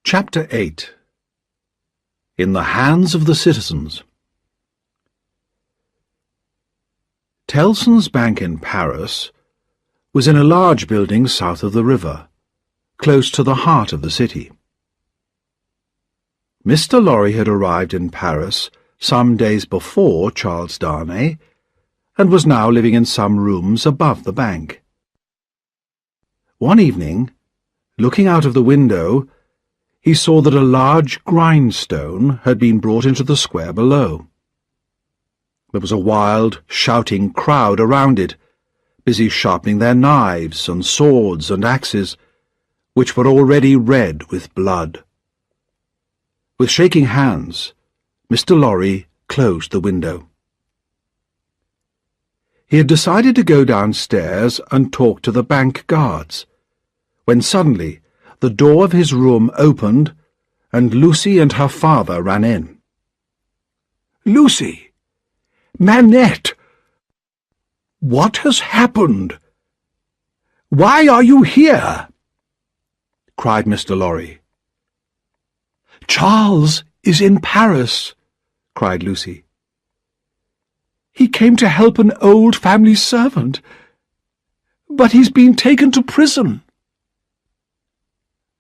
Chapter 8. In the Hands of the Citizens. Tellson's Bank in Paris was in a large building south of the river, close to the heart of the city. Mr. Lorry had arrived in Paris some days before Charles Darnay, and was now living in some rooms above the bank. One evening, looking out of the window, he saw that a large grindstone had been brought into the square below. There was a wild, shouting crowd around it, busy sharpening their knives and swords and axes, which were already red with blood. With shaking hands, Mr. Lorry closed the window. He had decided to go downstairs and talk to the bank guards, when suddenly the door of his room opened, and Lucy and her father ran in. "Lucy! Manette! What has happened? Why are you here?" cried Mr. Lorry. "Charles is in Paris," cried Lucy. "He came to help an old family servant, but he's been taken to prison."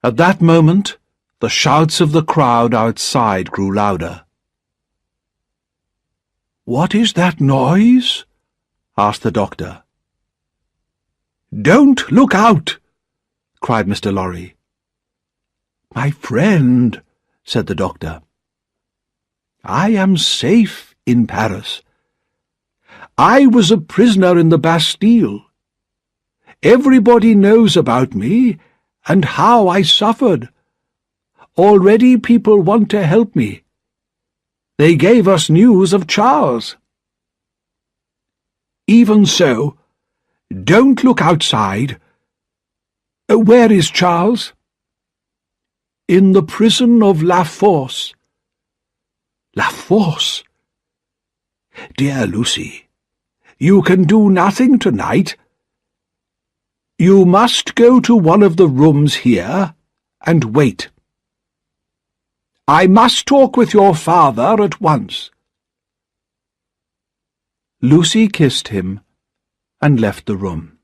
At that moment, the shouts of the crowd outside grew louder. "What is that noise?" asked the doctor. "Don't look out!" cried Mr. Lorry. "My friend," said the doctor, "I am safe in Paris. I was a prisoner in the Bastille. Everybody knows about me and how I suffered. Already people want to help me. They gave us news of Charles." "Even so, don't look outside. Where is Charles?" "In the prison of La Force." "La Force? Dear Lucy, you can do nothing tonight. You must go to one of the rooms here and wait. I must talk with your father at once." Lucy kissed him and left the room.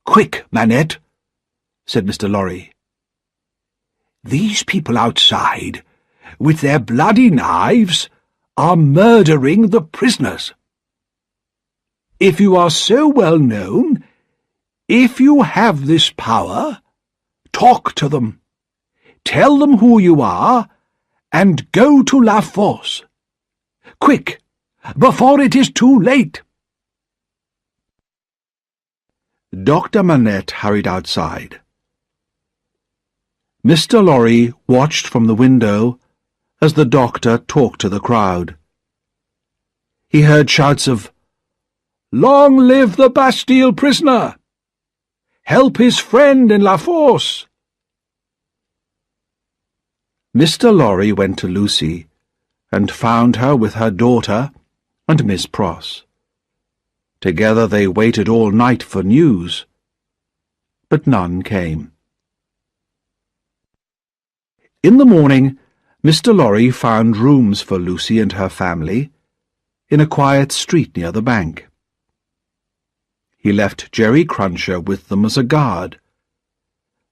"Quick, Manette," said Mr. Lorry. "These people outside, with their bloody knives, are murdering the prisoners. If you are so well known, if you have this power, talk to them. Tell them who you are, and go to La Force. Quick, before it is too late." Dr. Manette hurried outside. Mr. Lorry watched from the window as the doctor talked to the crowd. He heard shouts of, "Long live the Bastille prisoner! Help his friend in La Force!" Mr. Lorry went to Lucy and found her with her daughter and Miss Pross. Together they waited all night for news, but none came. In the morning, Mr. Lorry found rooms for Lucy and her family in a quiet street near the bank. He left Jerry Cruncher with them as a guard,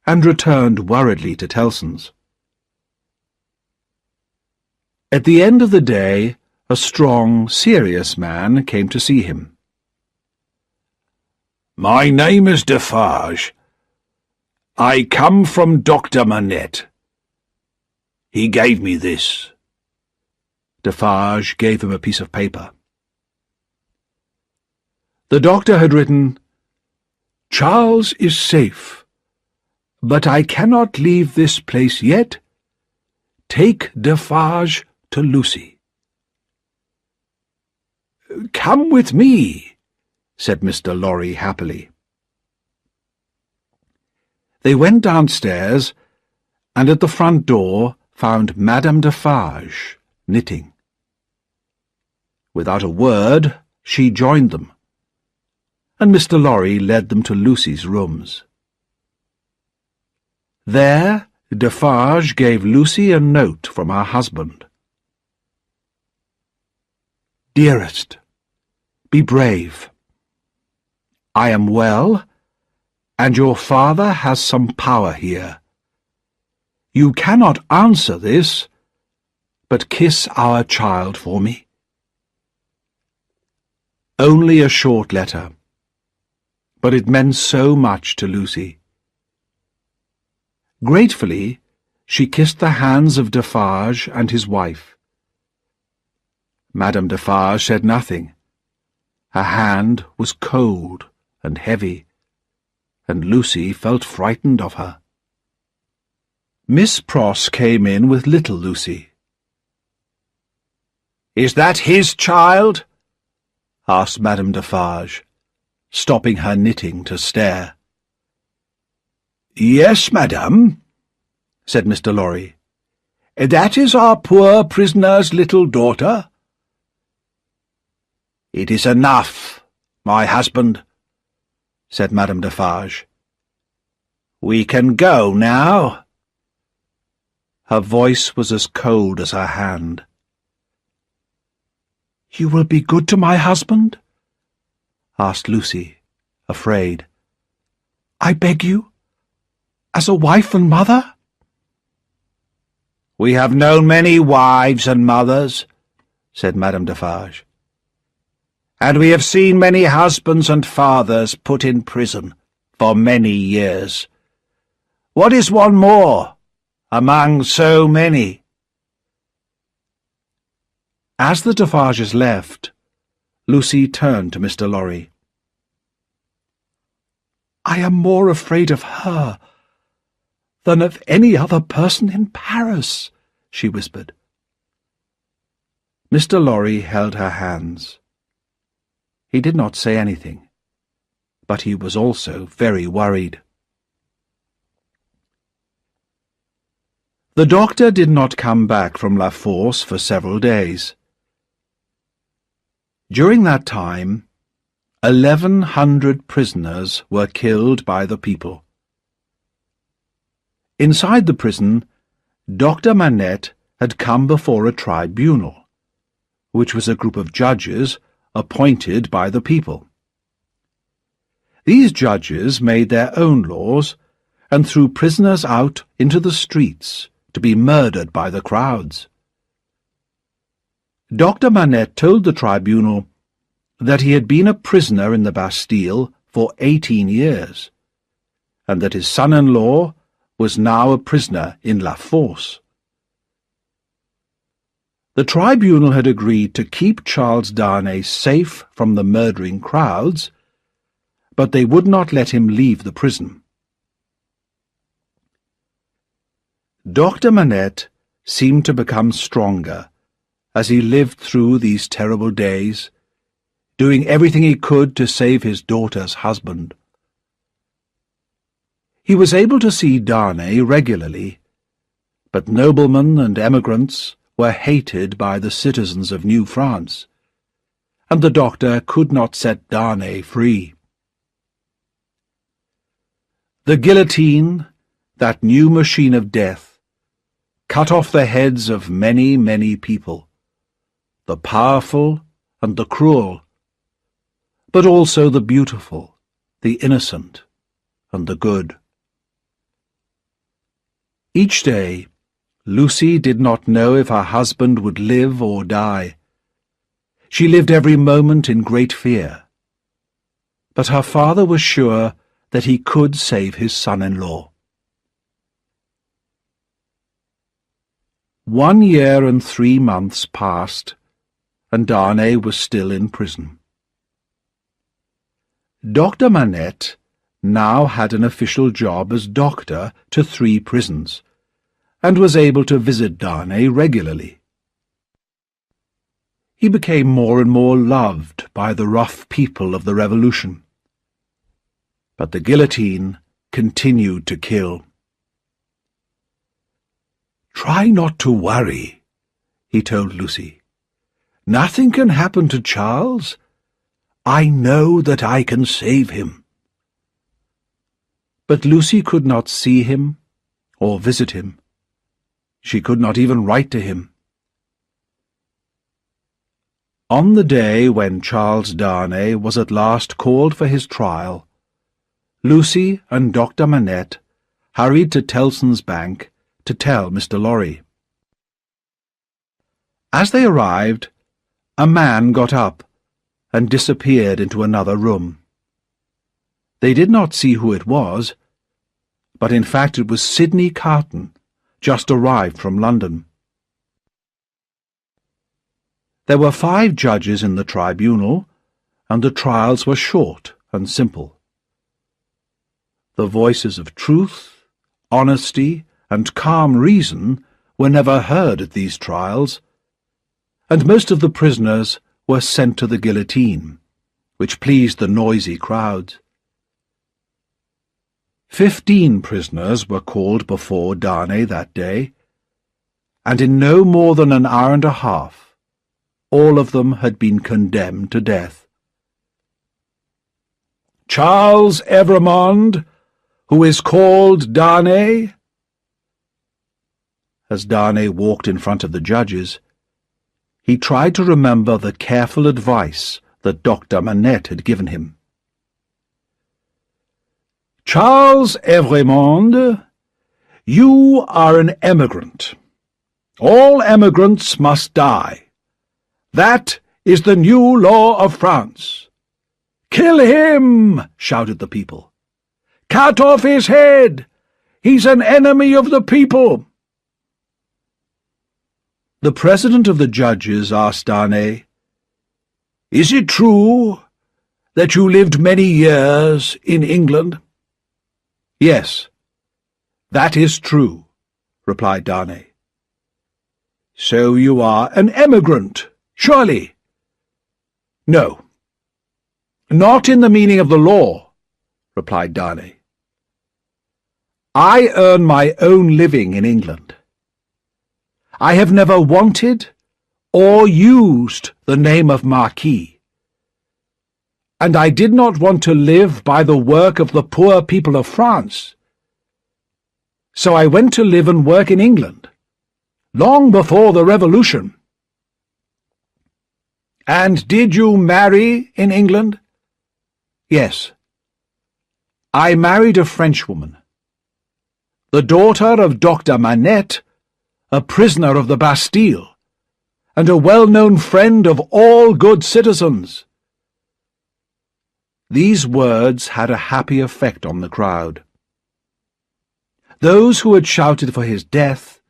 and returned worriedly to Tellson's. At the end of the day, a strong, serious man came to see him. "My name is Defarge. I come from Dr. Manette. He gave me this." Defarge gave him a piece of paper. The doctor had written, "Charles is safe, but I cannot leave this place yet. Take Defarge to Lucy." "Come with me," said Mr. Lorry happily. They went downstairs, and at the front door found Madame Defarge knitting. Without a word, she joined them, and Mr. Lorry led them to Lucy's rooms. There, Defarge gave Lucy a note from her husband. "Dearest, be brave. I am well, and your father has some power here. You cannot answer this, but kiss our child for me." Only a short letter, but it meant so much to Lucy. Gratefully, she kissed the hands of Defarge and his wife. Madame Defarge said nothing. Her hand was cold and heavy, and Lucy felt frightened of her. Miss Pross came in with little Lucy. "Is that his child?" asked Madame Defarge, stopping her knitting to stare. "Yes, madame," said Mr. Lorry. "That is our poor prisoner's little daughter." "It is enough, my husband," said Madame Defarge. "We can go now." Her voice was as cold as her hand. "You will be good to my husband?" asked Lucy, afraid. "I beg you, as a wife and mother?" "We have known many wives and mothers," said Madame Defarge, "and we have seen many husbands and fathers put in prison for many years. What is one more among so many?" As the Defarges left, Lucy turned to Mr. Lorry. "I am more afraid of her than of any other person in Paris," she whispered. Mr. Lorry held her hands. He did not say anything, but he was also very worried. The doctor did not come back from La Force for several days. During that time, 1,100 prisoners were killed by the people. Inside the prison, Dr. Manette had come before a tribunal, which was a group of judges appointed by the people. These judges made their own laws and threw prisoners out into the streets to be murdered by the crowds. Dr. Manette told the tribunal that he had been a prisoner in the Bastille for 18 years, and that his son-in-law was now a prisoner in La Force. The tribunal had agreed to keep Charles Darnay safe from the murdering crowds, but they would not let him leave the prison. Dr. Manette seemed to become stronger as he lived through these terrible days, doing everything he could to save his daughter's husband. He was able to see Darnay regularly, but noblemen and emigrants were hated by the citizens of New France, and the doctor could not set Darnay free. The guillotine, that new machine of death, cut off the heads of many, many people, the powerful and the cruel, but also the beautiful, the innocent, and the good. Each day, Lucy did not know if her husband would live or die. She lived every moment in great fear. But her father was sure that he could save his son-in-law. 1 year and 3 months passed, and Darnay was still in prison. Dr. Manette now had an official job as doctor to 3 prisons, and was able to visit Darnay regularly. He became more and more loved by the rough people of the Revolution. But the guillotine continued to kill. "Try not to worry," he told Lucy. "Nothing can happen to Charles. I know that I can save him." But Lucy could not see him or visit him. She could not even write to him. On the day when Charles Darnay was at last called for his trial, Lucy and Dr. Manette hurried to Tellson's Bank to tell Mr. Lorry. As they arrived, a man got up and disappeared into another room. They did not see who it was, but in fact it was Sidney Carton, just arrived from London. There were 5 judges in the tribunal, and the trials were short and simple. The voices of truth, honesty, and calm reason were never heard at these trials, and most of the prisoners were sent to the guillotine, which pleased the noisy crowds. 15 prisoners were called before Darnay that day, and in no more than an hour and a half, all of them had been condemned to death. Charles Evrémonde, who is called Darnay. As Darnay walked in front of the judges, he tried to remember the careful advice that Dr. Manette had given him. Charles Evrémonde, you are an emigrant. All emigrants must die. That is the new law of France. Kill him, shouted the people. Cut off his head. He's an enemy of the people. The president of the judges asked Darnay, "Is it true that you lived many years in England?" "Yes, that is true," replied Darnay. "So you are an emigrant, surely?" "No." "Not in the meaning of the law," replied Darnay. "I earn my own living in England. I have never wanted or used the name of Marquis, and I did not want to live by the work of the poor people of France. So I went to live and work in England, long before the Revolution." "And did you marry in England?" "Yes. I married a Frenchwoman, the daughter of Dr. Manette, a prisoner of the Bastille, and a well-known friend of all good citizens." These words had a happy effect on the crowd. Those who had shouted for his death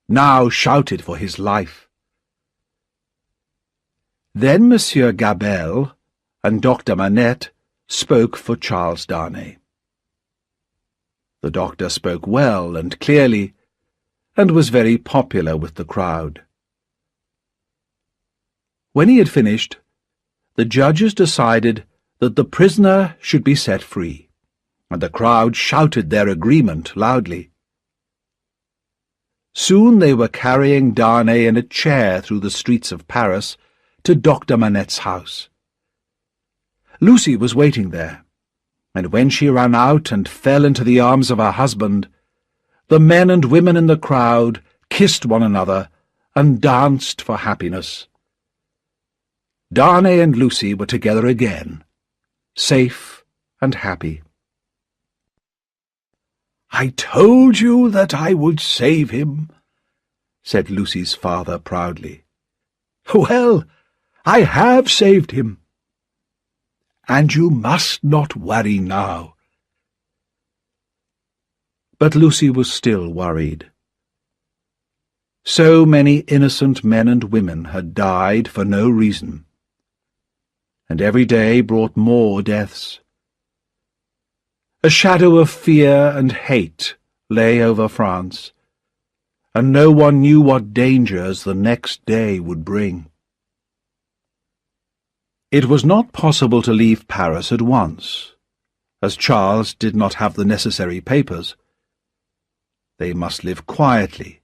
now shouted for his life. Then Monsieur Gabelle and Dr. Manette spoke for Charles Darnay. The doctor spoke well and clearly, and was very popular with the crowd. When he had finished, the judges decided that the prisoner should be set free, and the crowd shouted their agreement loudly. Soon they were carrying Darnay in a chair through the streets of Paris to Dr. Manette's house. Lucy was waiting there, and when she ran out and fell into the arms of her husband, the men and women in the crowd kissed one another and danced for happiness. Darnay and Lucy were together again, safe and happy. "I told you that I would save him," said Lucy's father proudly. "Well, I have saved him. And you must not worry now." But Lucy was still worried. So many innocent men and women had died for no reason, and every day brought more deaths. A shadow of fear and hate lay over France, and no one knew what dangers the next day would bring. It was not possible to leave Paris at once, as Charles did not have the necessary papers. They must live quietly,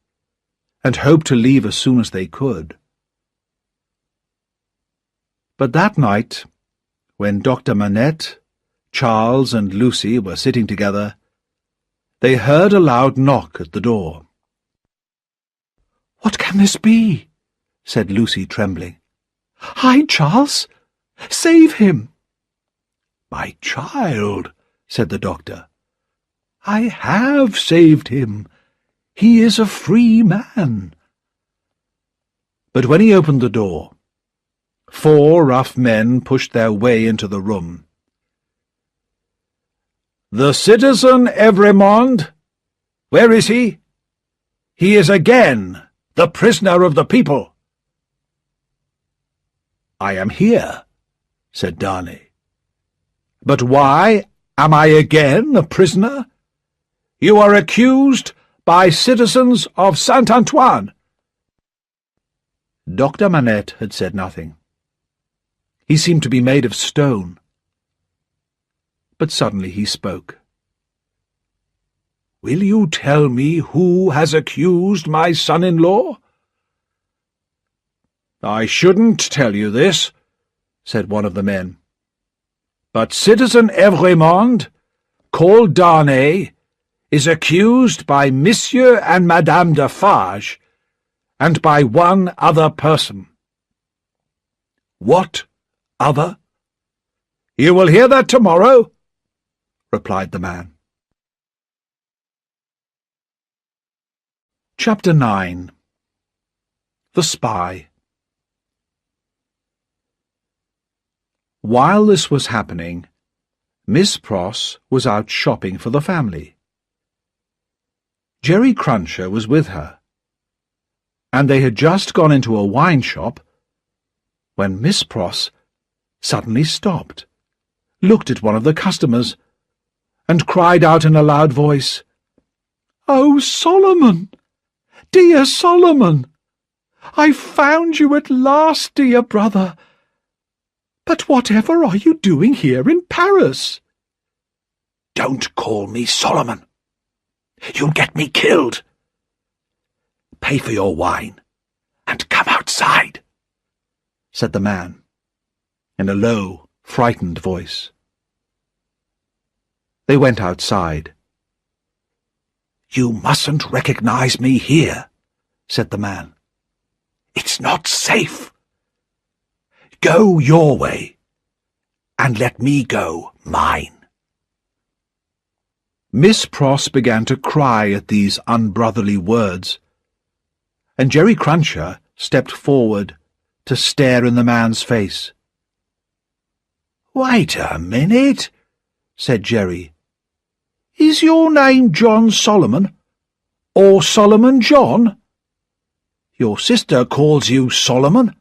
and hope to leave as soon as they could. But that night, when Dr. Manette, Charles, and Lucy were sitting together, They heard a loud knock at the door. "What can this be?" said Lucy, trembling. "Hide Charles! Save him!" "My child," said the doctor, "I have saved him. He is a free man." But when he opened the door, 4 rough men pushed their way into the room. "The citizen Evrémonde, where is he? He is again the prisoner of the people." "I am here," said Darnay. "But why am I again a prisoner?" "You are accused by citizens of Saint-Antoine." Dr. Manette had said nothing. He seemed to be made of stone. But suddenly he spoke. "Will you tell me who has accused my son-in-law?" "I shouldn't tell you this," said one of the men. "But Citizen Evrémonde, called Darnay, is accused by Monsieur and Madame Defarge, and by one other person." "What other?" "You will hear that tomorrow," replied the man. Chapter 9. The Spy. While this was happening, Miss Pross was out shopping for the family. Jerry Cruncher was with her, and they had just gone into a wine shop when Miss Pross suddenly stopped, looked at one of the customers, and cried out in a loud voice, "Oh, Solomon! Dear Solomon! I've found you at last, dear brother! But whatever are you doing here in Paris?" "Don't call me Solomon. You'll get me killed. Pay for your wine, and come outside," said the man, in a low, frightened voice. They went outside. "You mustn't recognize me here," said the man. "It's not safe. Go your way, and let me go mine." Miss Pross began to cry at these unbrotherly words, and Jerry Cruncher stepped forward to stare in the man's face. "Wait a minute," said Jerry. "Is your name John Solomon, or Solomon John? Your sister calls you Solomon.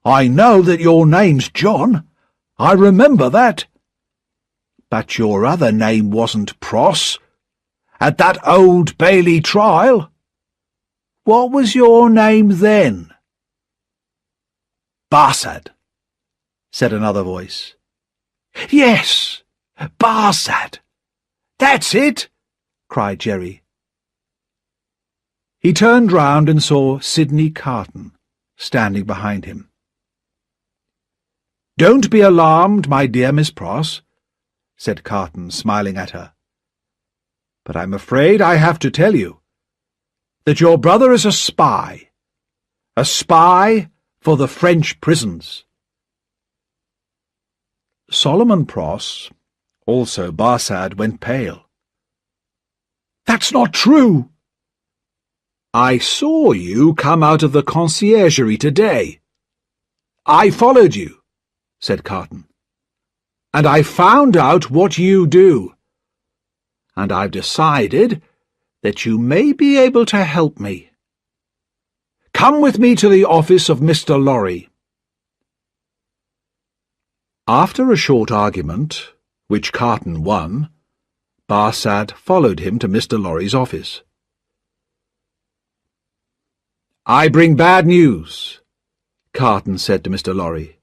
I know that your name's John. I remember that. But your other name wasn't Pross, at that Old Bailey trial. What was your name then?" "Barsad," said another voice. "Yes, Barsad. That's it," cried Jerry. He turned round and saw Sidney Carton standing behind him. "Don't be alarmed, my dear Miss Pross," said Carton, smiling at her. "But I'm afraid I have to tell you that your brother is a spy for the French prisons." Solomon Pross, also Barsad, went pale. "That's not true." "I saw you come out of the conciergerie today. I followed you," said Carton, "and I found out what you do, and I've decided that you may be able to help me. Come with me to the office of Mr. Lorry." After a short argument, which Carton won, Barsad followed him to Mr. Lorry's office. "I bring bad news," Carton said to Mr. Lorry.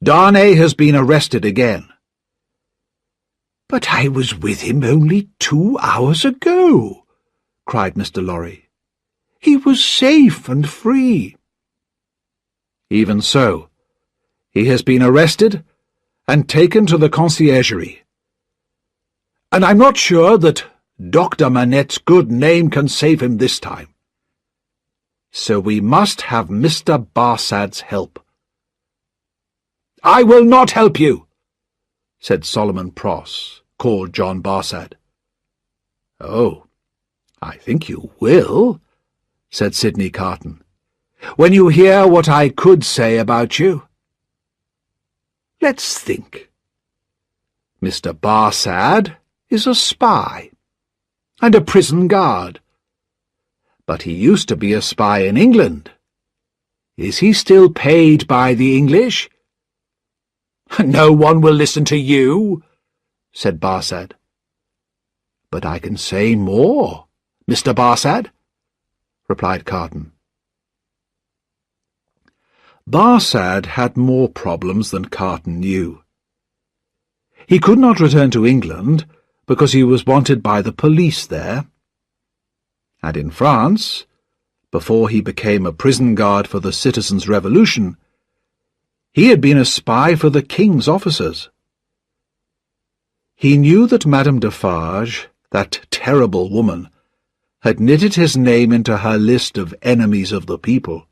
"Darnay has been arrested again." "But I was with him only 2 hours ago," cried Mr. Lorry. "He was safe and free." "Even so, he has been arrested and taken to the conciergerie. and I'm not sure that Dr. Manette's good name can save him this time. So we must have Mr. Barsad's help." "I will not help you," said Solomon Pross, called John Barsad. "Oh, I think you will," said Sidney Carton, "when you hear what I could say about you. Let's think. Mr. Barsad is a spy and a prison guard. But he used to be a spy in England. Is he still paid by the English?" "No one will listen to you," said Barsad. "But I can say more, Mr. Barsad," replied Carton. Barsad had more problems than Carton knew. He could not return to England because he was wanted by the police there. And in France, before he became a prison guard for the Citizens' Revolution, he had been a spy for the King's officers. He knew that Madame Defarge, that terrible woman, had knitted his name into her list of enemies of the people.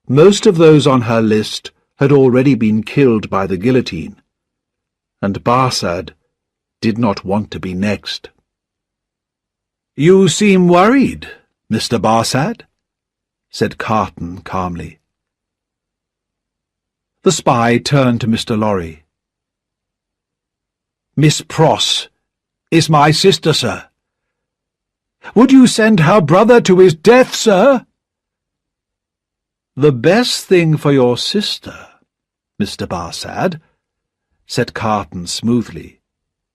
Most of those on her list had already been killed by the guillotine, and Barsad did not want to be next. "You seem worried, Mr. Barsad," said Carton calmly. The spy turned to Mr. Lorry. "Miss Pross is my sister, sir. Would you send her brother to his death, sir?" "The best thing for your sister, Mr. Barsad," said Carton smoothly,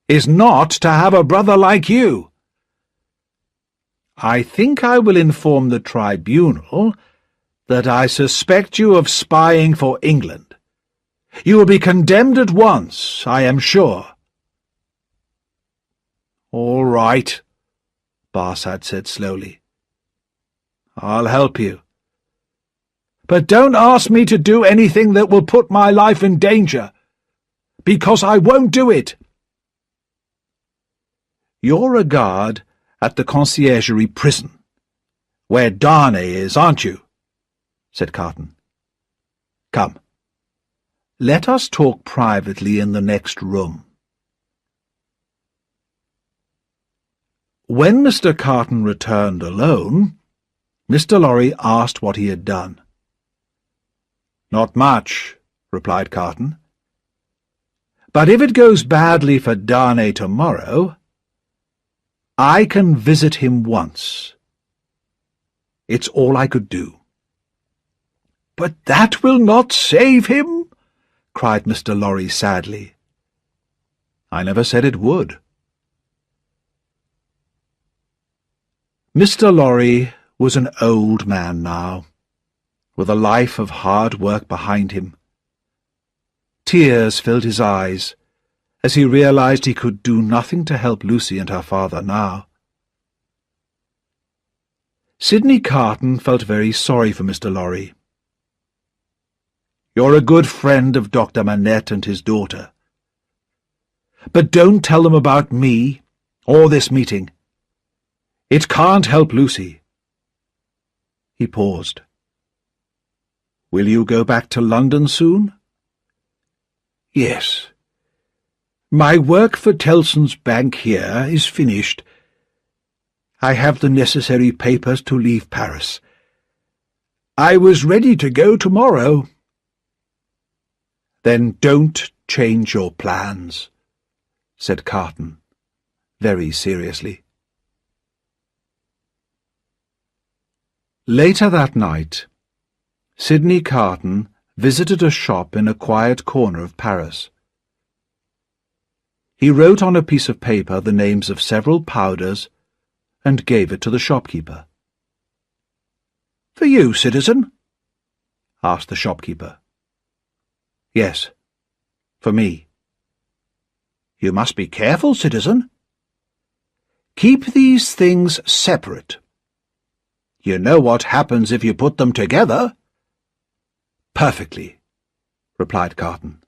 "is not to have a brother like you. I think I will inform the tribunal that I suspect you of spying for England. You will be condemned at once, I am sure." "All right," Barsad said slowly. "I'll help you. But don't ask me to do anything that will put my life in danger, because I won't do it." "You're a guard at the Conciergerie prison, where Darnay is, aren't you?" said Carton. "Come, let us talk privately in the next room." When Mr. Carton returned alone, Mr. Lorry asked what he had done. "Not much," replied Carton. "But if it goes badly for Darnay tomorrow, I can visit him once. It's all I could do." "But that will not save him," cried Mr. Lorry sadly. "I never said it would." Mr. Lorry was an old man now, with a life of hard work behind him. Tears filled his eyes as he realized he could do nothing to help Lucy and her father now. Sidney Carton felt very sorry for Mr. Lorry. "You're a good friend of Dr. Manette and his daughter. But don't tell them about me or this meeting. It can't help Lucy." He paused. "Will you go back to London soon?" "Yes. My work for Tellson's Bank here is finished. I have the necessary papers to leave Paris. I was ready to go tomorrow." "Then don't change your plans," said Carton, very seriously. Later that night, Sidney Carton visited a shop in a quiet corner of Paris. He wrote on a piece of paper the names of several powders and gave it to the shopkeeper. "For you, citizen?" asked the shopkeeper. "Yes, for me." "You must be careful, citizen. Keep these things separate. You know what happens if you put them together." "Perfectly," replied Carton.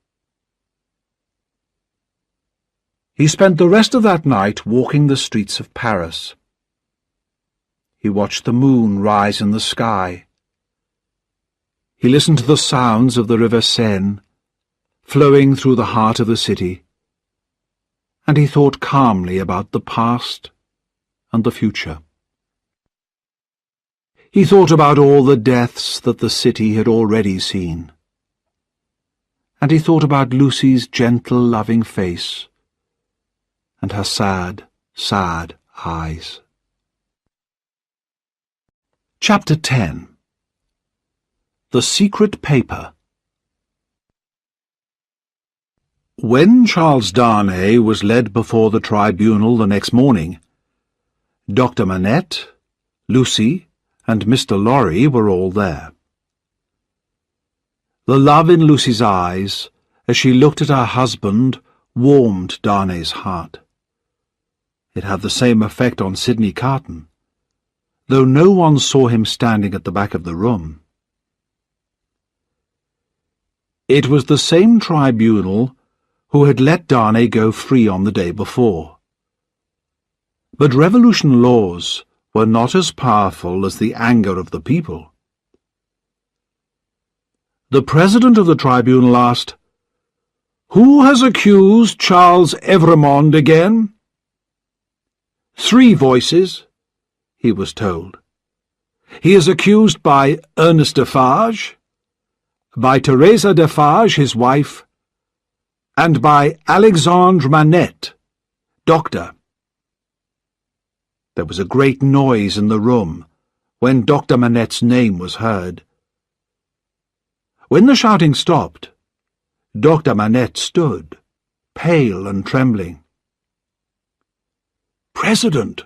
He spent the rest of that night walking the streets of Paris. He watched the moon rise in the sky. He listened to the sounds of the river Seine, flowing through the heart of the city, and he thought calmly about the past and the future. He thought about all the deaths that the city had already seen, and he thought about Lucy's gentle, loving face and her sad, sad eyes. Chapter 10. The Secret Paper. When Charles Darnay was led before the tribunal the next morning, Dr. Manette, Lucy, and Mr. Lorry were all there. The love in Lucy's eyes, as she looked at her husband, warmed Darnay's heart. It had the same effect on Sidney Carton, though no one saw him standing at the back of the room. It was the same tribunal who had let Darnay go free on the day before. But revolution laws were not as powerful as the anger of the people. The president of the tribunal asked, "Who has accused Charles Evrémonde again?" "Three voices," he was told. "He is accused by Ernest Defarge, by Teresa Defarge, his wife, and by Alexandre Manette, doctor." There was a great noise in the room when Dr. Manette's name was heard. When the shouting stopped, Dr. Manette stood, pale and trembling. "President,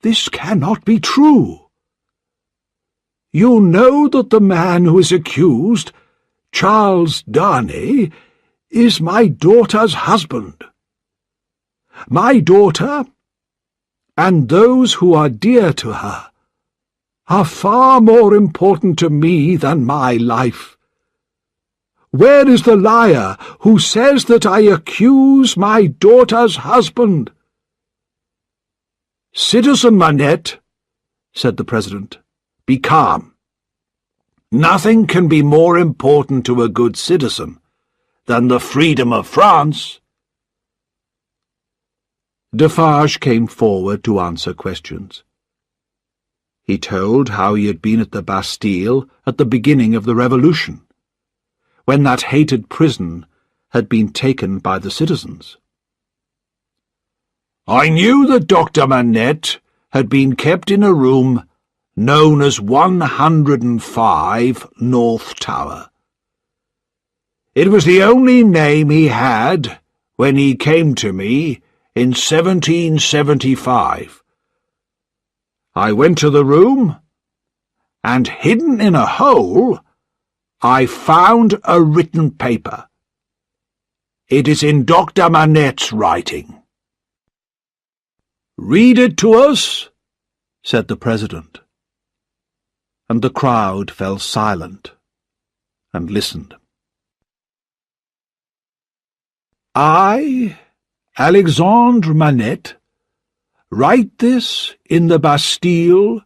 this cannot be true. You know that the man who is accused, Charles Darnay, is my daughter's husband. My daughter, and those who are dear to her, are far more important to me than my life. Where is the liar who says that I accuse my daughter's husband?" "Citizen Manette," said the president, "be calm. Nothing can be more important to a good citizen than the freedom of France." Defarge came forward to answer questions. He told how he had been at the Bastille at the beginning of the Revolution, when that hated prison had been taken by the citizens. "I knew that Dr. Manette had been kept in a room known as 105 North Tower. It was the only name he had when he came to me in 1775. I went to the room, and hidden in a hole, I found a written paper. It is in Dr. Manette's writing." "Read it to us," said the president. And the crowd fell silent and listened. "I, Alexandre Manette, write this in the Bastille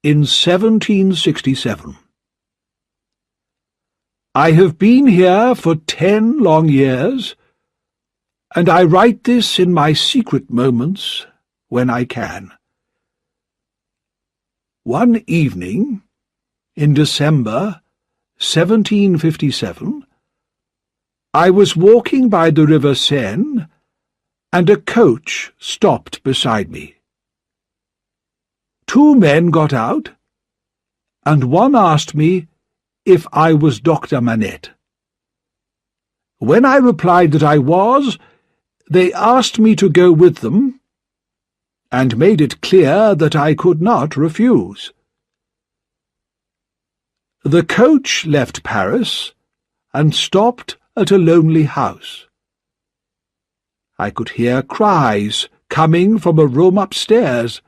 in 1767. I have been here for 10 long years, and I write this in my secret moments when I can. One evening, in December 1757, I was walking by the river Seine, and a coach stopped beside me. 2 men got out, and one asked me if I was Dr. Manette. When I replied that I was, they asked me to go with them, and made it clear that I could not refuse. The coach left Paris and stopped at a lonely house. I could hear cries coming from a room upstairs.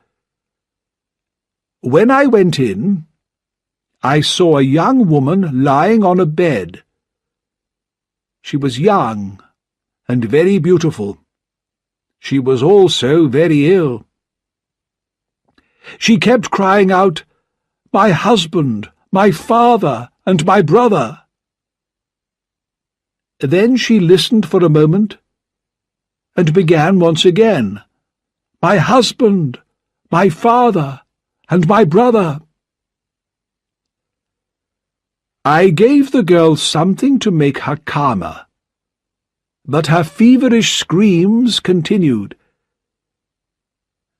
When I went in, I saw a young woman lying on a bed. She was young and very beautiful, she was also very ill. She kept crying out, "My husband, my father, and my brother." Then she listened for a moment, and began once again, "My husband, my father, and my brother." I gave the girl something to make her calmer, but her feverish screams continued.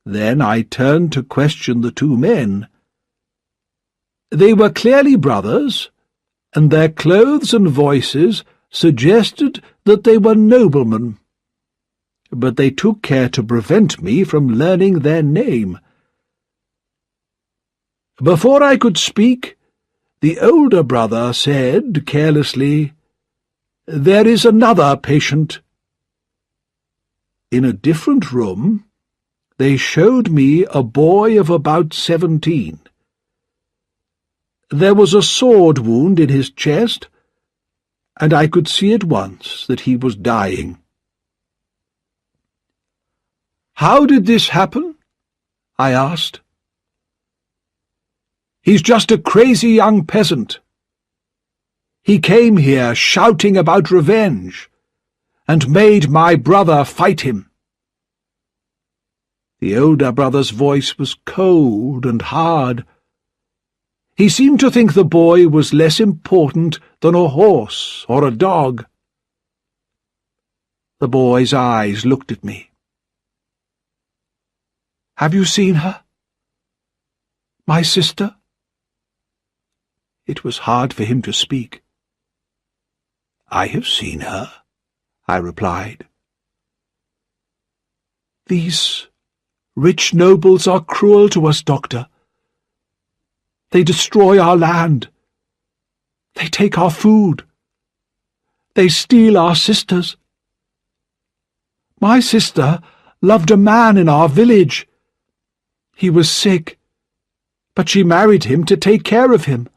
Then I turned to question the two men. They were clearly brothers, and their clothes and voices suggested that they were noblemen, but they took care to prevent me from learning their name. Before I could speak, the older brother said carelessly, "There is another patient." In a different room, they showed me a boy of about 17. There was a sword wound in his chest, and I could see at once that he was dying. "How did this happen?" I asked. "He's just a crazy young peasant. He came here shouting about revenge, and made my brother fight him." The older brother's voice was cold and hard. He seemed to think the boy was less important than a horse or a dog. The boy's eyes looked at me. "Have you seen her? My sister?" It was hard for him to speak. "I have seen her," I replied. "These rich nobles are cruel to us, Doctor. They destroy our land. They take our food. They steal our sisters. My sister loved a man in our village. He was sick, but she married him to take care of him.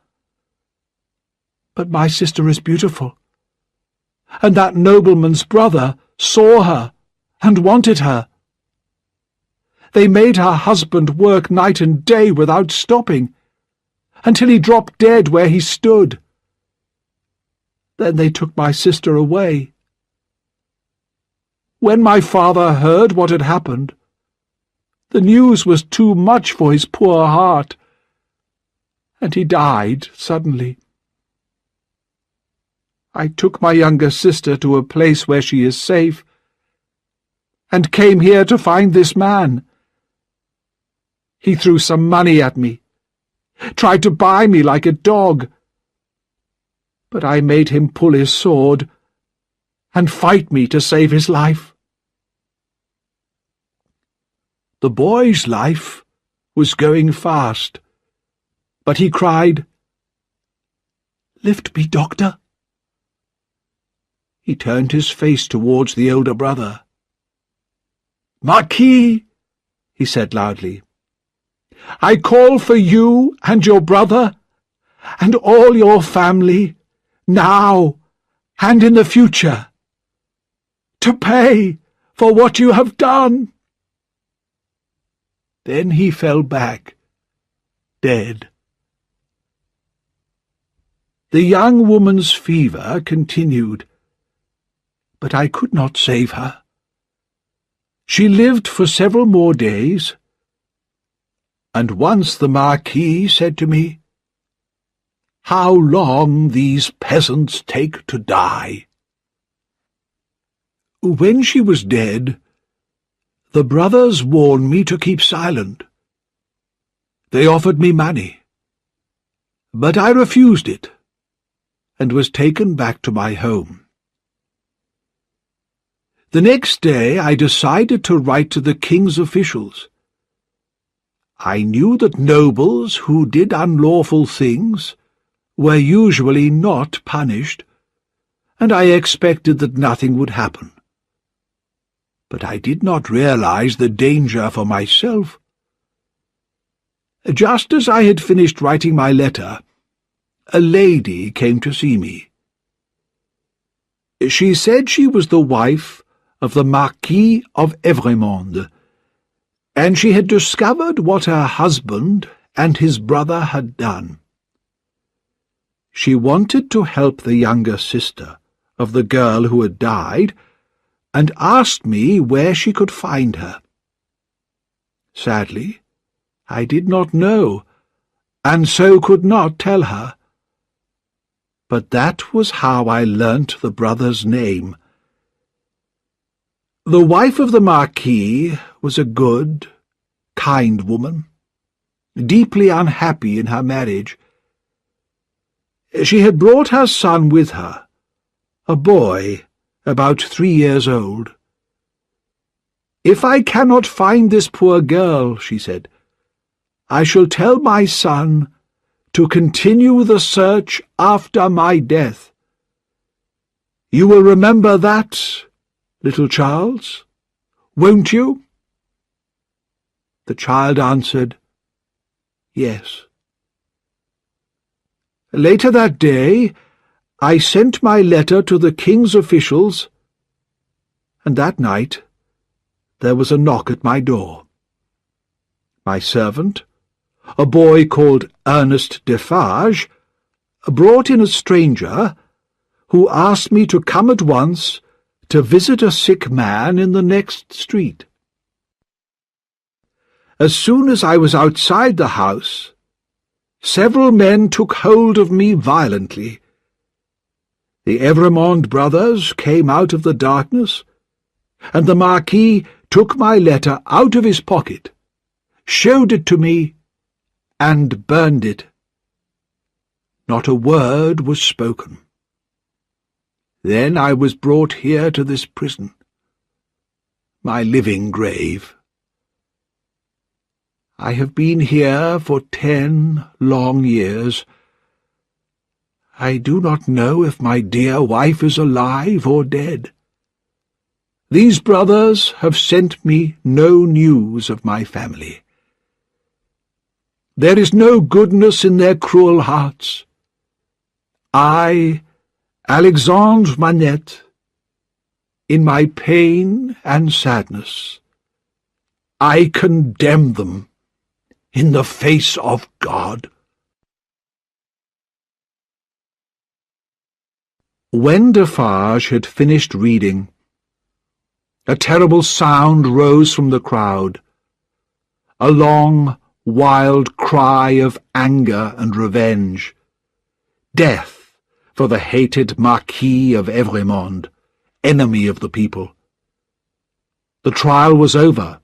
But my sister is beautiful, and that nobleman's brother saw her and wanted her. They made her husband work night and day without stopping, until he dropped dead where he stood. Then they took my sister away. When my father heard what had happened, the news was too much for his poor heart, and he died suddenly. I took my younger sister to a place where she is safe, and came here to find this man. He threw some money at me, tried to buy me like a dog, but I made him pull his sword and fight me to save his life." The boy's life was going fast, but he cried, "Lift me, Doctor." He turned his face towards the older brother. "Marquis," he said loudly, "I call for you and your brother and all your family, now and in the future, to pay for what you have done." Then he fell back, dead. The young woman's fever continued, but I could not save her. She lived for several more days, and once the Marquis said to me, "How long these peasants take to die." When she was dead, the brothers warned me to keep silent. They offered me money, but I refused it, and was taken back to my home. The next day I decided to write to the king's officials. I knew that nobles who did unlawful things were usually not punished, and I expected that nothing would happen. But I did not realize the danger for myself. Just as I had finished writing my letter, a lady came to see me. She said she was the wife of the Marquis of Evrémonde, and she had discovered what her husband and his brother had done. She wanted to help the younger sister of the girl who had died, and asked me where she could find her. Sadly, I did not know, and so could not tell her. But that was how I learnt the brother's name. The wife of the Marquis was a good, kind woman, deeply unhappy in her marriage. She had brought her son with her, a boy about 3 years old. "If I cannot find this poor girl," she said, "I shall tell my son to continue the search after my death. You will remember that, little Charles, won't you?" The child answered, "Yes." Later that day, I sent my letter to the king's officials, and that night there was a knock at my door. My servant, a boy called Ernest Defarge, brought in a stranger who asked me to come at once to visit a sick man in the next street. As soon as I was outside the house, several men took hold of me violently. The Evrémonde brothers came out of the darkness, and the Marquis took my letter out of his pocket, showed it to me, and burned it. Not a word was spoken. Then I was brought here to this prison, my living grave. I have been here for 10 long years. I do not know if my dear wife is alive or dead. These brothers have sent me no news of my family. There is no goodness in their cruel hearts. I, Alexandre Manette, in my pain and sadness, I condemn them in the face of God. When Defarge had finished reading, a terrible sound rose from the crowd, a long, wild cry of anger and revenge. Death for the hated Marquis of Evrémonde, enemy of the people. The trial was over,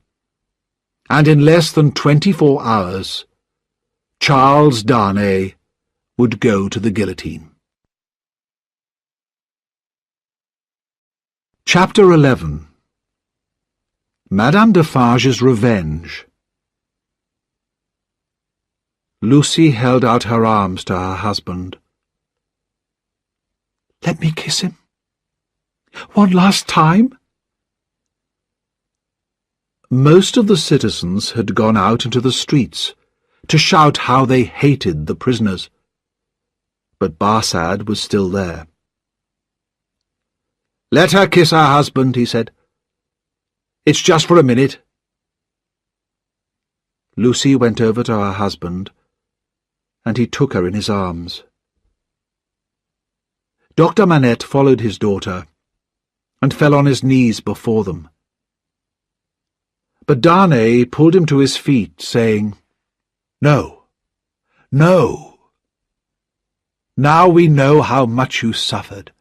and in less than 24 hours, Charles Darnay would go to the guillotine. Chapter 11. Madame Defarge's Revenge. Lucy held out her arms to her husband. "Let me kiss him. One last time." Most of the citizens had gone out into the streets to shout how they hated the prisoners, but Barsad was still there. "Let her kiss her husband," he said. "It's just for a minute." Lucy went over to her husband, and he took her in his arms. Dr. Manette followed his daughter, and fell on his knees before them. But Darnay pulled him to his feet, saying, "No, no. Now we know how much you suffered,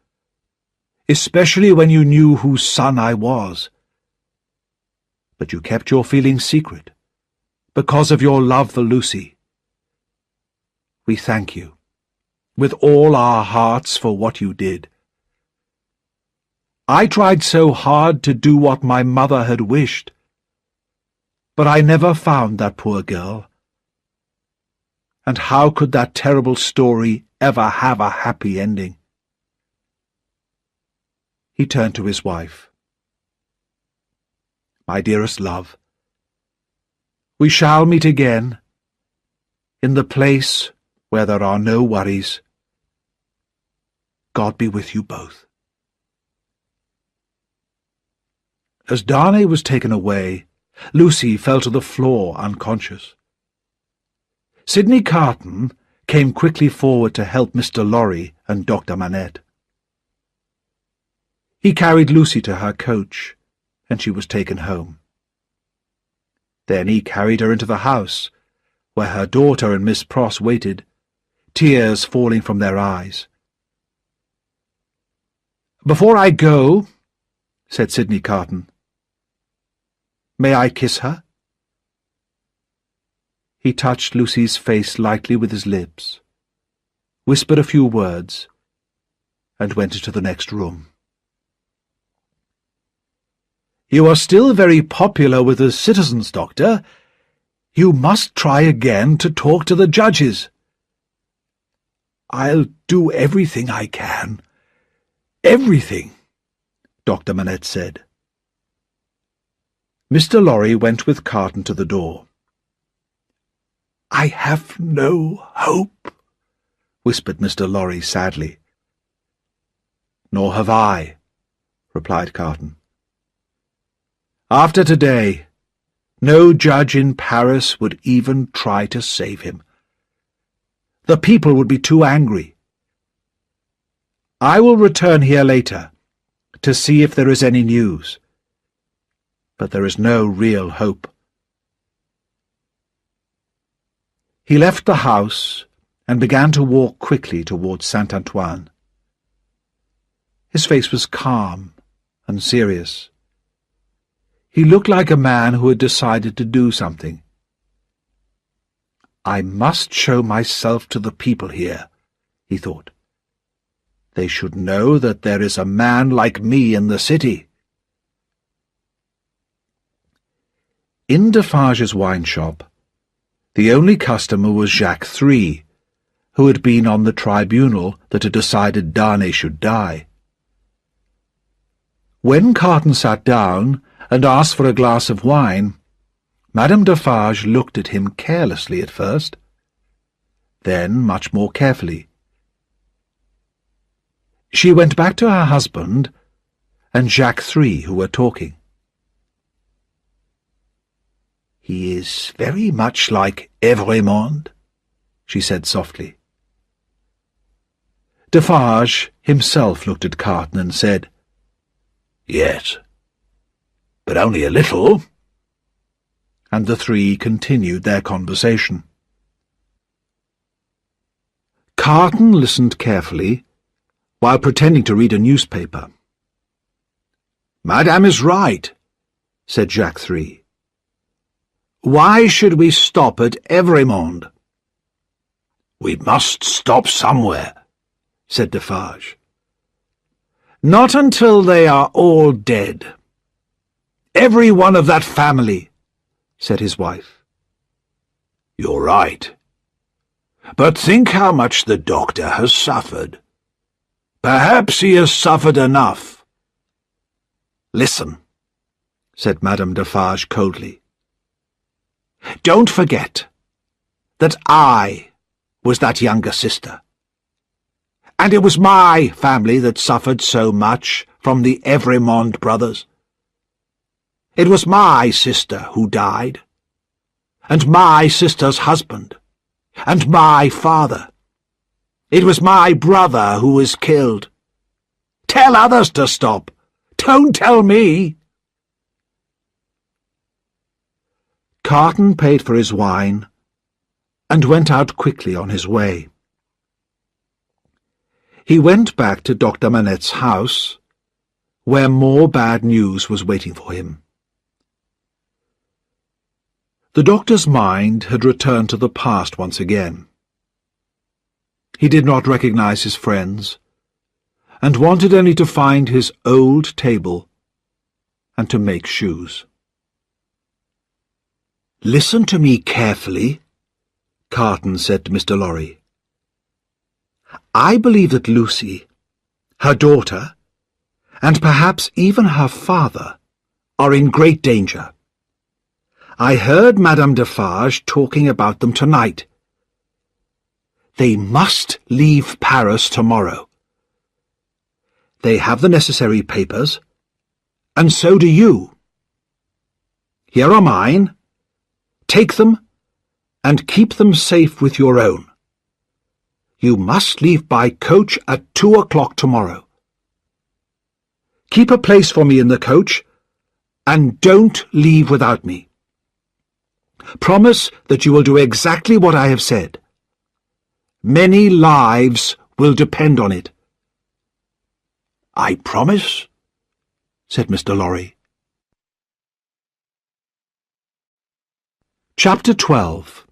especially when you knew whose son I was. But you kept your feelings secret, because of your love for Lucy. We thank you, with all our hearts, for what you did. I tried so hard to do what my mother had wished, but I never found that poor girl. And how could that terrible story ever have a happy ending?" He turned to his wife. "My dearest love, we shall meet again, in the place where there are no worries. God be with you both." As Darnay was taken away, Lucy fell to the floor unconscious. Sidney Carton came quickly forward to help Mr. Lorry and Dr. Manette. He carried Lucy to her coach, and she was taken home. Then he carried her into the house, where her daughter and Miss Pross waited, tears falling from their eyes. "Before I go," said Sidney Carton, "may I kiss her?" He touched Lucy's face lightly with his lips, whispered a few words, and went into the next room. "You are still very popular with the citizens, Doctor. You must try again to talk to the judges." "I'll do everything I can. Everything," Dr. Manette said. Mr. Lorry went with Carton to the door. "I have no hope," whispered Mr. Lorry sadly. "Nor have I," replied Carton. "After today, no judge in Paris would even try to save him. The people would be too angry. I will return here later to see if there is any news, but there is no real hope." He left the house and began to walk quickly towards Saint-Antoine. His face was calm and serious. He looked like a man who had decided to do something. "I must show myself to the people here," he thought. "They should know that there is a man like me in the city." In Defarge's wine shop, the only customer was Jacques III, who had been on the tribunal that had decided Darnay should die. When Carton sat down and asked for a glass of wine, Madame Defarge looked at him carelessly at first, then much more carefully. She went back to her husband and Jacques III, who were talking. "He is very much like Evrémonde," she said softly. Defarge himself looked at Carton and said, "Yes, but only a little," and the three continued their conversation. Carton listened carefully, while pretending to read a newspaper. "Madame is right," said Jacques III. "Why should we stop at Evrémonde?" "We must stop somewhere," said Defarge. "Not until they are all dead. Every one of that family," said his wife. "You're right. But think how much the doctor has suffered. Perhaps he has suffered enough." "Listen," said Madame Defarge coldly. "Don't forget that I was that younger sister. And it was my family that suffered so much from the Evrémonde brothers. It was my sister who died, and my sister's husband, and my father. It was my brother who was killed. Tell others to stop. Don't tell me." Carton paid for his wine and went out quickly on his way. He went back to Dr. Manette's house, where more bad news was waiting for him. The doctor's mind had returned to the past once again. He did not recognize his friends, and wanted only to find his old table and to make shoes. "Listen to me carefully," Carton said to Mr. Lorry. "I believe that Lucy, her daughter, and perhaps even her father, are in great danger. I heard Madame Defarge talking about them tonight. They must leave Paris tomorrow. They have the necessary papers, and so do you. Here are mine. Take them and keep them safe with your own. You must leave by coach at 2 o'clock tomorrow. Keep a place for me in the coach, and don't leave without me. Promise that you will do exactly what I have said. Many lives will depend on it." "I promise," said Mr. Lorry. Chapter 12.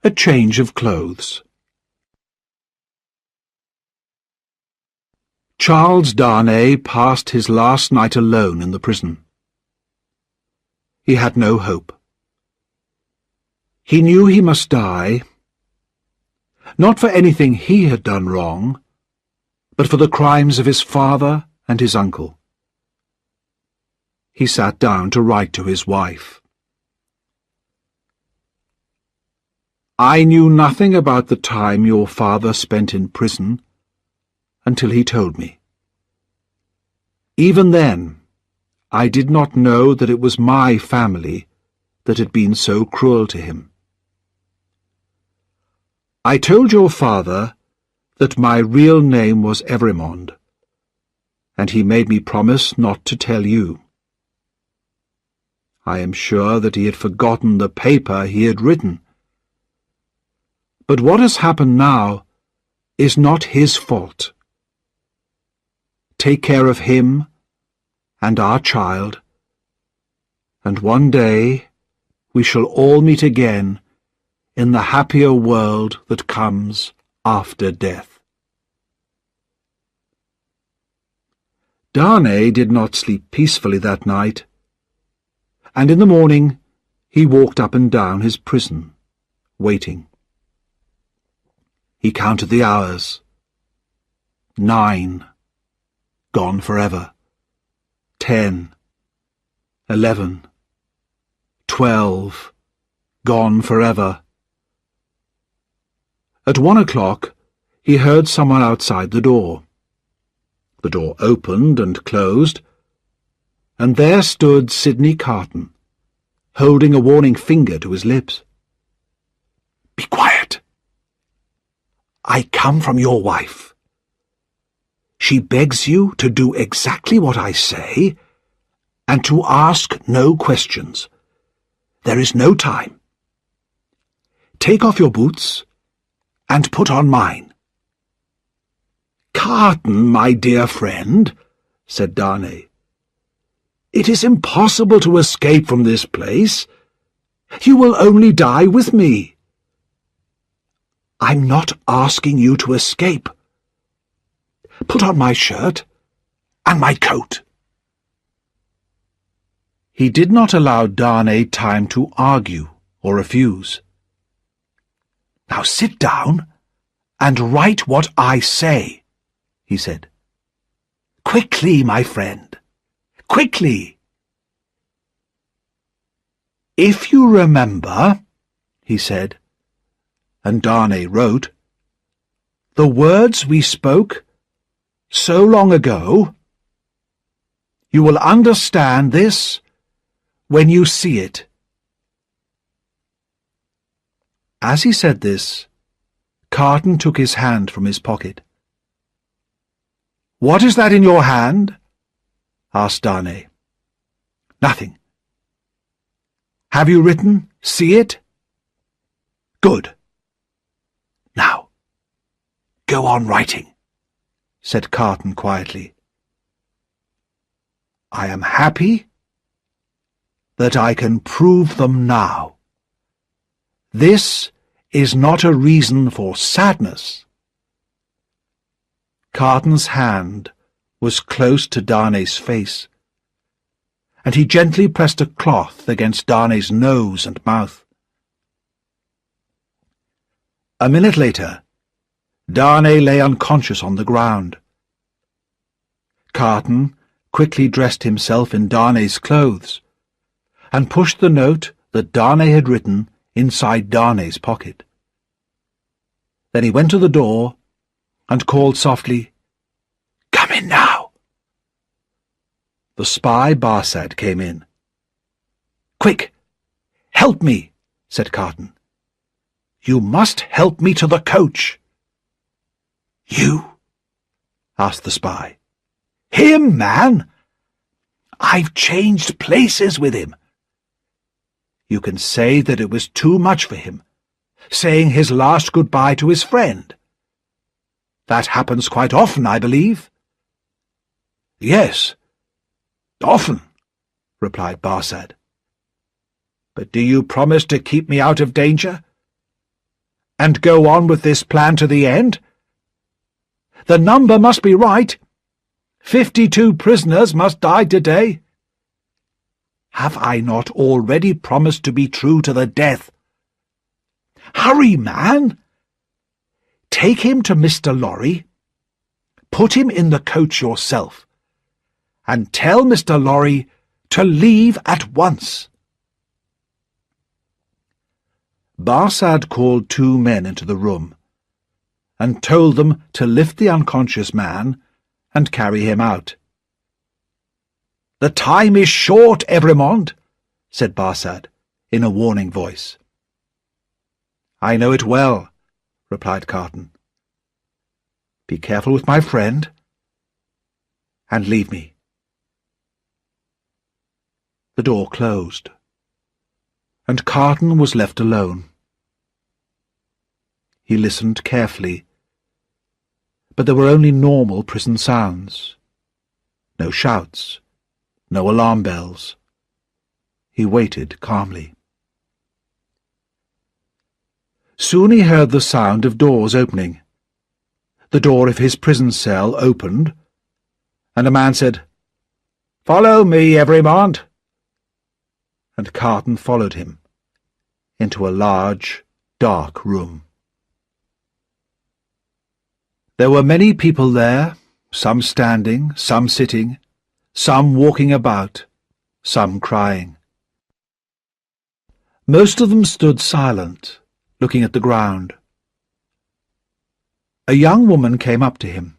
A Change of Clothes. Charles Darnay passed his last night alone in the prison. He had no hope. He knew he must die, not for anything he had done wrong, but for the crimes of his father and his uncle. He sat down to write to his wife. "I knew nothing about the time your father spent in prison until he told me. Even then, I did not know that it was my family that had been so cruel to him. I told your father that my real name was Evrémonde, and he made me promise not to tell you. I am sure that he had forgotten the paper he had written. But what has happened now is not his fault. Take care of him and our child, and one day we shall all meet again in the happier world that comes after death." Darnay did not sleep peacefully that night, and in the morning he walked up and down his prison, waiting. He counted the hours. 9. Gone forever. 10. 11. 12. Gone forever. At 1 o'clock he heard someone outside the door. The door opened and closed, and there stood Sidney Carton, holding a warning finger to his lips. "Be quiet. I come from your wife. She begs you to do exactly what I say, and to ask no questions. There is no time. Take off your boots and put on mine." "Carton, my dear friend," said Darnay, "it is impossible to escape from this place. You will only die with me." "I'm not asking you to escape. Put on my shirt and my coat." He did not allow Darnay time to argue or refuse. "Now sit down and write what I say," he said. "Quickly, my friend, quickly." "If you remember," he said, and Darnay wrote, "the words we spoke so long ago, you will understand this when you see it." As he said this, Carton took his hand from his pocket. "What is that in your hand?" asked Darnay. "Nothing." "Have you written, 'See it'?" "Good. Now, go on writing," said Carton quietly. "I am happy that I can prove them now. This is not a reason for sadness." Carton's hand was close to Darnay's face, and he gently pressed a cloth against Darnay's nose and mouth. A minute later, Darnay lay unconscious on the ground. Carton quickly dressed himself in Darnay's clothes, and pushed the note that Darnay had written inside Darnay's pocket. Then he went to the door and called softly, "Come in now." The spy Barsad came in. "Quick! Help me!" said Carton. "You must help me to the coach." "You?" asked the spy. "Him, man! I've changed places with him." "You can say that it was too much for him, saying his last goodbye to his friend. That happens quite often, I believe." "Yes, often," replied Barsad. "But do you promise to keep me out of danger? And go on with this plan to the end? The number must be right. 52 prisoners must die today. Have I not already promised to be true to the death? Hurry, man! Take him to Mr. Lorry, put him in the coach yourself, and tell Mr. Lorry to leave at once." Barsad called 2 men into the room, and told them to lift the unconscious man and carry him out. "The time is short, Evremond," said Barsad, in a warning voice. "I know it well," replied Carton. "Be careful with my friend, and leave me." The door closed, and Carton was left alone. He listened carefully, but there were only normal prison sounds. No shouts, no alarm bells. He waited calmly. Soon he heard the sound of doors opening. The door of his prison cell opened, and a man said, "Follow me, Evremond," and Carton followed him into a large, dark room. There were many people there, some standing, some sitting, some walking about, some crying. Most of them stood silent, looking at the ground. A young woman came up to him.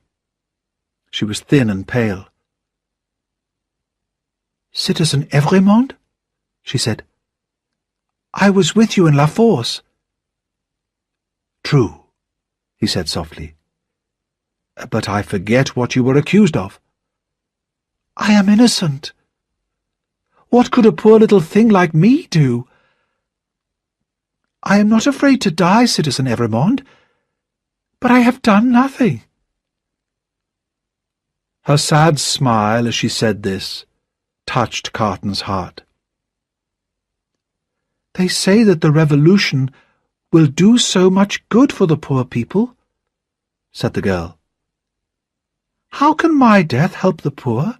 She was thin and pale. "Citizen Evremond," she said, "I was with you in La Force." "True," he said softly. "But I forget what you were accused of." "I am innocent. What could a poor little thing like me do?" "I am not afraid to die, Citizen Evremond, but I have done nothing." Her sad smile as she said this touched Carton's heart. "They say that the revolution will do so much good for the poor people," said the girl. "How can my death help the poor?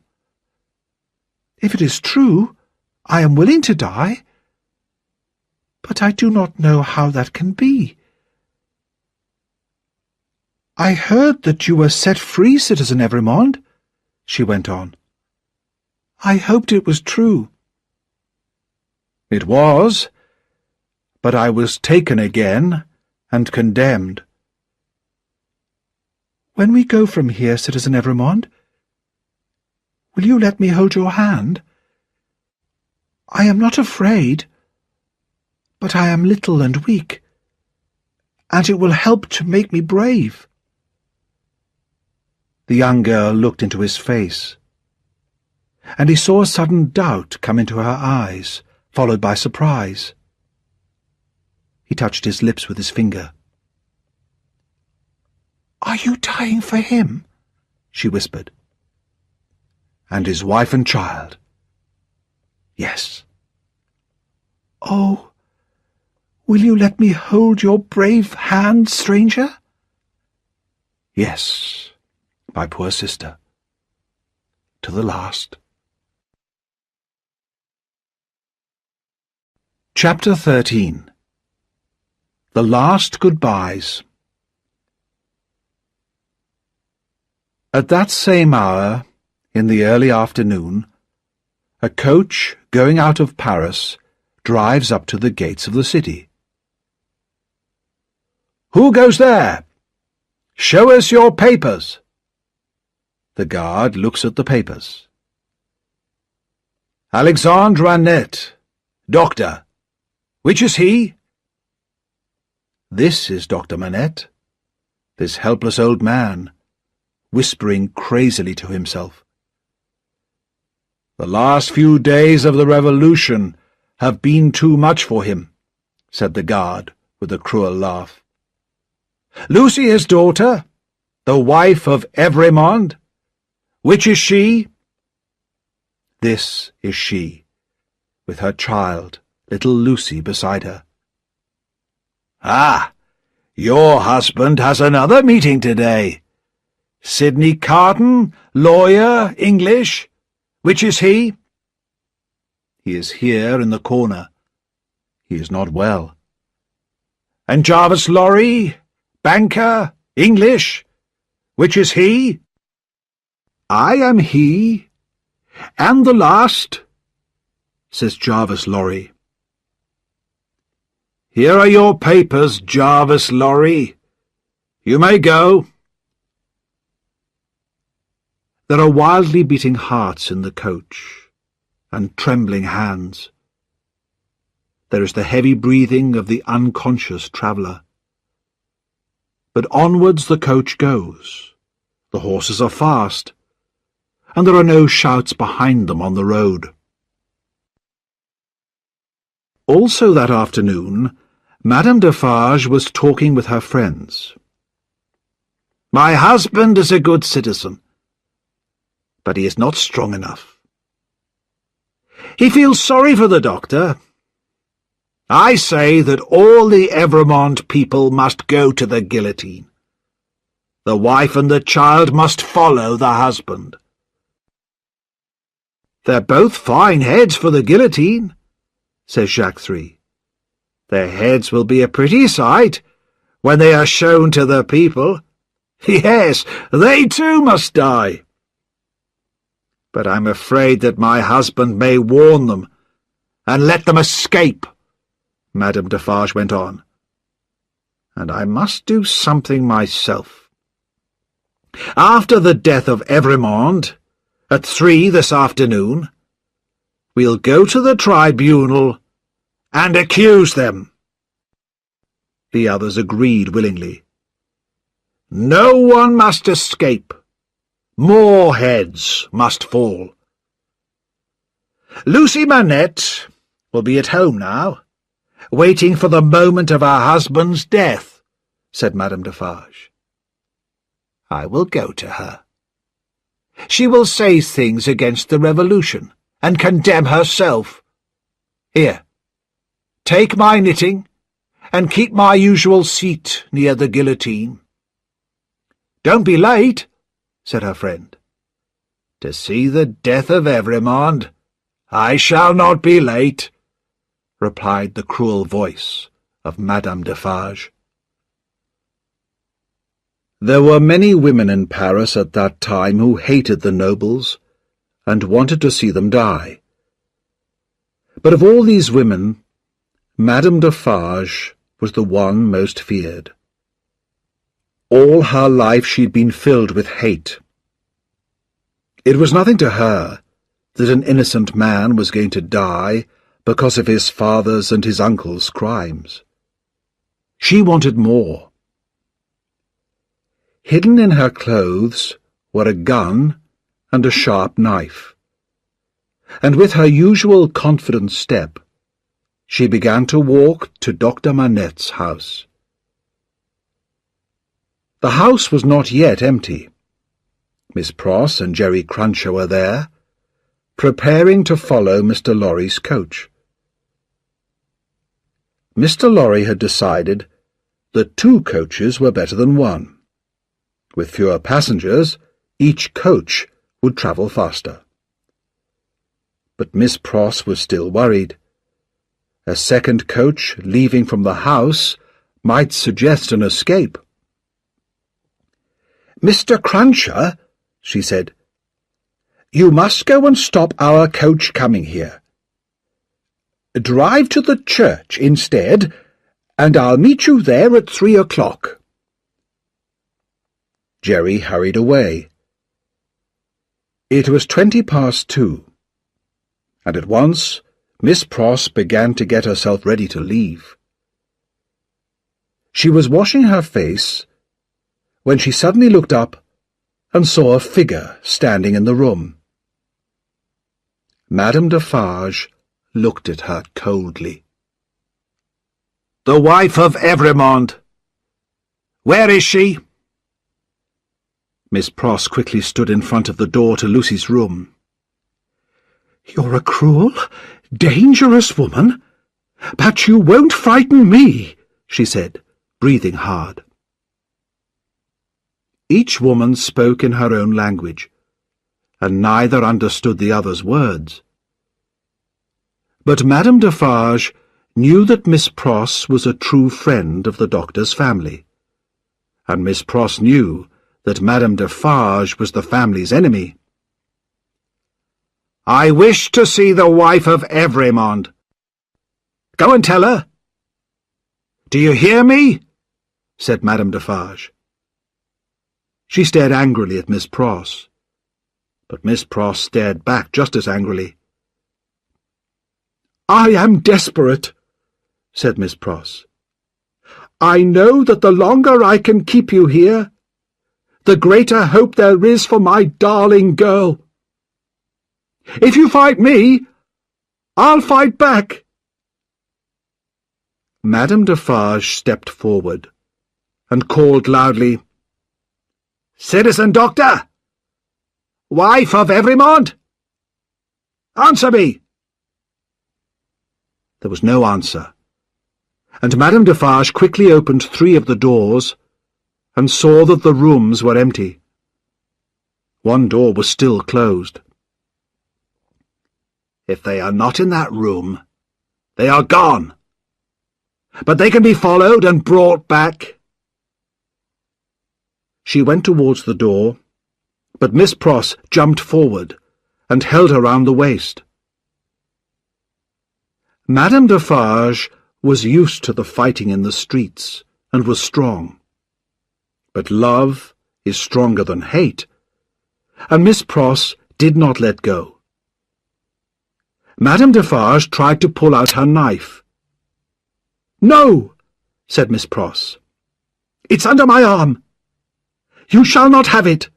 If it is true, I am willing to die, but I do not know how that can be." "I heard that you were set free, Citizen Evremond," she went on. "I hoped it was true." "It was, but I was taken again and condemned." "When we go from here, Citizen Evremond, will you let me hold your hand? I am not afraid, but I am little and weak, and it will help to make me brave." The young girl looked into his face, and he saw a sudden doubt come into her eyes, followed by surprise. He touched his lips with his finger. "Are you dying for him?" she whispered. "And his wife and child." "Yes." "Oh, will you let me hold your brave hand, stranger?" "Yes, my poor sister, to the last." Chapter 13. The Last Goodbyes. At that same hour, in the early afternoon, a coach going out of Paris drives up to the gates of the city. "Who goes there? Show us your papers." The guard looks at the papers. "Alexandre Annette, Doctor, which is he? This is Dr. Manette, this helpless old man, whispering crazily to himself. The last few days of the revolution have been too much for him, said the guard with a cruel laugh. Lucy, his daughter, the wife of Evremond, which is she? This is she, with her child, little Lucy, beside her. Ah, your husband has another meeting today. Sidney Carton, lawyer, English. Which is he? He is here in the corner. He is not well. And Jarvis Lorry, banker, English. Which is he? I am he, and the last, says Jarvis Lorry. Here are your papers, Jarvis Lorry. You may go. There are wildly beating hearts in the coach, and trembling hands. There is the heavy breathing of the unconscious traveller. But onwards the coach goes. The horses are fast, and there are no shouts behind them on the road. Also that afternoon, Madame Defarge was talking with her friends. My husband is a good citizen, but he is not strong enough. He feels sorry for the doctor. I say that all the Evremond people must go to the guillotine. The wife and the child must follow the husband. They're both fine heads for the guillotine, says Jacques Three. Their heads will be a pretty sight when they are shown to the people. Yes, they too must die. But I'm afraid that my husband may warn them and let them escape, Madame Defarge went on. And I must do something myself. After the death of Evremond, at 3 this afternoon, we'll go to the tribunal and accuse them. The others agreed willingly. No one must escape. More heads must fall. Lucy Manette will be at home now, waiting for the moment of her husband's death, said Madame Defarge. I will go to her. She will say things against the revolution and condemn herself. Here, take my knitting and keep my usual seat near the guillotine. Don't be late, said her friend. To see the death of Evremond, I shall not be late, replied the cruel voice of Madame Defarge. There were many women in Paris at that time who hated the nobles and wanted to see them die. But of all these women, Madame Defarge was the one most feared. All her life she'd been filled with hate. It was nothing to her that an innocent man was going to die because of his father's and his uncle's crimes. She wanted more. Hidden in her clothes were a gun and a sharp knife, and with her usual confident step, she began to walk to Dr. Manette's house. The house was not yet empty. Miss Pross and Jerry Cruncher were there, preparing to follow Mr. Lorry's coach. Mr. Lorry had decided that 2 coaches were better than 1. With fewer passengers, each coach would travel faster. But Miss Pross was still worried. A second coach leaving from the house might suggest an escape. "Mr. Cruncher," she said, "you must go and stop our coach coming here. Drive to the church instead, and I'll meet you there at 3 o'clock. Jerry hurried away. It was 2:20, and at once Miss Pross began to get herself ready to leave. She was washing her face when she suddenly looked up and saw a figure standing in the room. Madame Defarge looked at her coldly. "The wife of Evremond. Where is she?" Miss Pross quickly stood in front of the door to Lucy's room. "You're a cruel, dangerous woman, but you won't frighten me," she said, breathing hard. Each woman spoke in her own language, and neither understood the other's words. But Madame Defarge knew that Miss Pross was a true friend of the doctor's family, and Miss Pross knew that Madame Defarge was the family's enemy. "I wish to see the wife of Evremond. Go and tell her." "Do you hear me?" said Madame Defarge. She stared angrily at Miss Pross, but Miss Pross stared back just as angrily. "I am desperate," said Miss Pross. "I know that the longer I can keep you here, the greater hope there is for my darling girl. If you fight me, I'll fight back." Madame Defarge stepped forward and called loudly, "Citizen Doctor! Wife of Evremond! Answer me!" There was no answer, and Madame Defarge quickly opened 3 of the doors and saw that the rooms were empty. One door was still closed. "If they are not in that room, they are gone. But they can be followed and brought back." She went towards the door, but Miss Pross jumped forward and held her round the waist. Madame Defarge was used to the fighting in the streets and was strong. But love is stronger than hate, and Miss Pross did not let go. Madame Defarge tried to pull out her knife. "No," said Miss Pross. "It's under my arm. You shall not have it."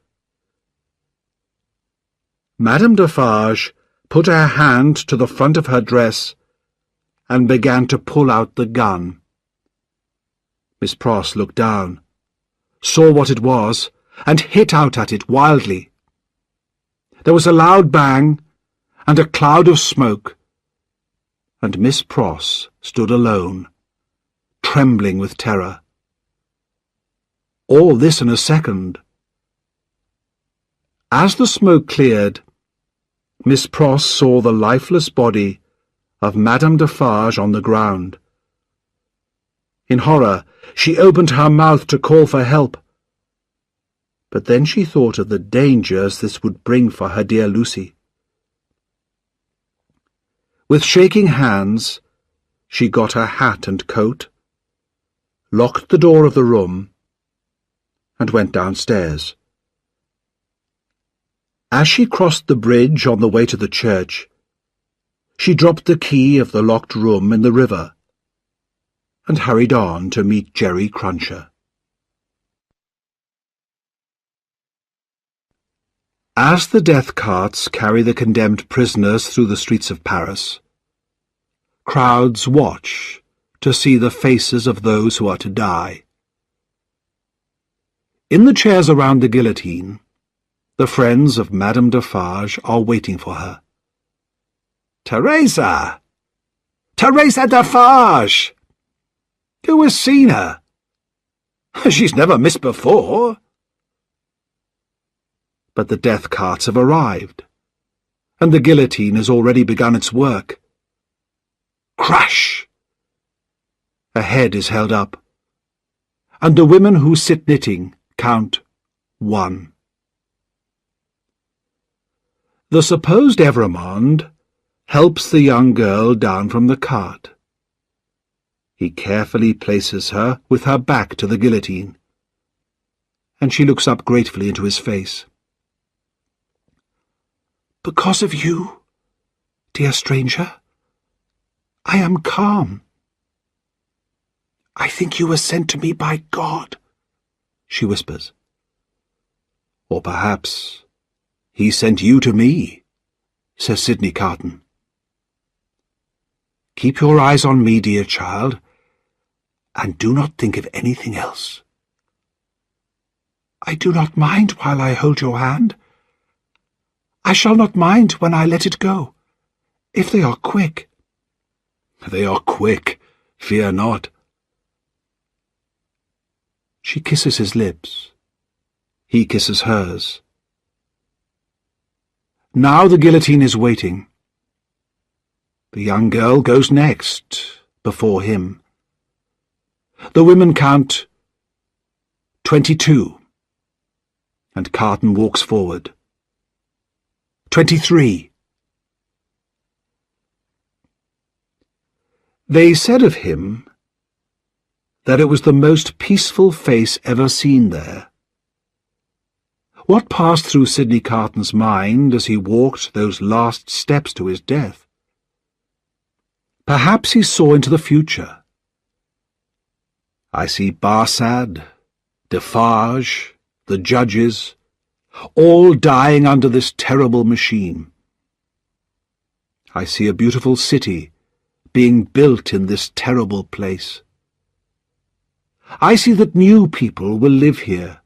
Madame Defarge put her hand to the front of her dress and began to pull out the gun. Miss Pross looked down, saw what it was, and hit out at it wildly. There was a loud bang and a cloud of smoke, and Miss Pross stood alone, trembling with terror. All this in a second. As the smoke cleared, Miss Pross saw the lifeless body of Madame Defarge on the ground. In horror, she opened her mouth to call for help, but then she thought of the dangers this would bring for her dear Lucy. With shaking hands, she got her hat and coat, locked the door of the room, and went downstairs. As she crossed the bridge on the way to the church, she dropped the key of the locked room in the river and hurried on to meet Jerry Cruncher. As the death carts carry the condemned prisoners through the streets of Paris, crowds watch to see the faces of those who are to die. In the chairs around the guillotine, the friends of Madame Defarge are waiting for her. "Teresa! Teresa Defarge! Who has seen her? She's never missed before." But the death carts have arrived, and the guillotine has already begun its work. Crash! A head is held up, and the women who sit knitting count 1. The supposed Evremond helps the young girl down from the cart. He carefully places her with her back to the guillotine, and she looks up gratefully into his face. "Because of you, dear stranger, I am calm. I think you were sent to me by God, she whispers. Or perhaps he sent you to me, says Sidney Carton. Keep your eyes on me, dear child, and do not think of anything else. I do not mind while I hold your hand. I shall not mind when I let it go, if they are quick. They are quick, fear not. She kisses his lips. He kisses hers. Now the guillotine is waiting. The young girl goes next, before him. The women count 22, and Carton walks forward. 23. They said of him that it was the most peaceful face ever seen there. What passed through Sidney Carton's mind as he walked those last steps to his death? Perhaps he saw into the future. I see Barsad, Defarge, the judges, all dying under this terrible machine. I see a beautiful city being built in this terrible place. I see that new people will live here,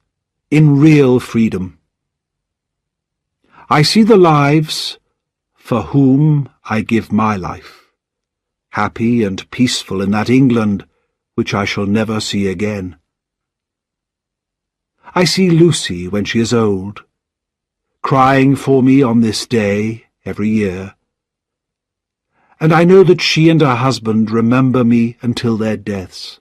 in real freedom. I see the lives for whom I give my life, happy and peaceful in that England which I shall never see again. I see Lucy when she is old, crying for me on this day every year, and I know that she and her husband remember me until their deaths.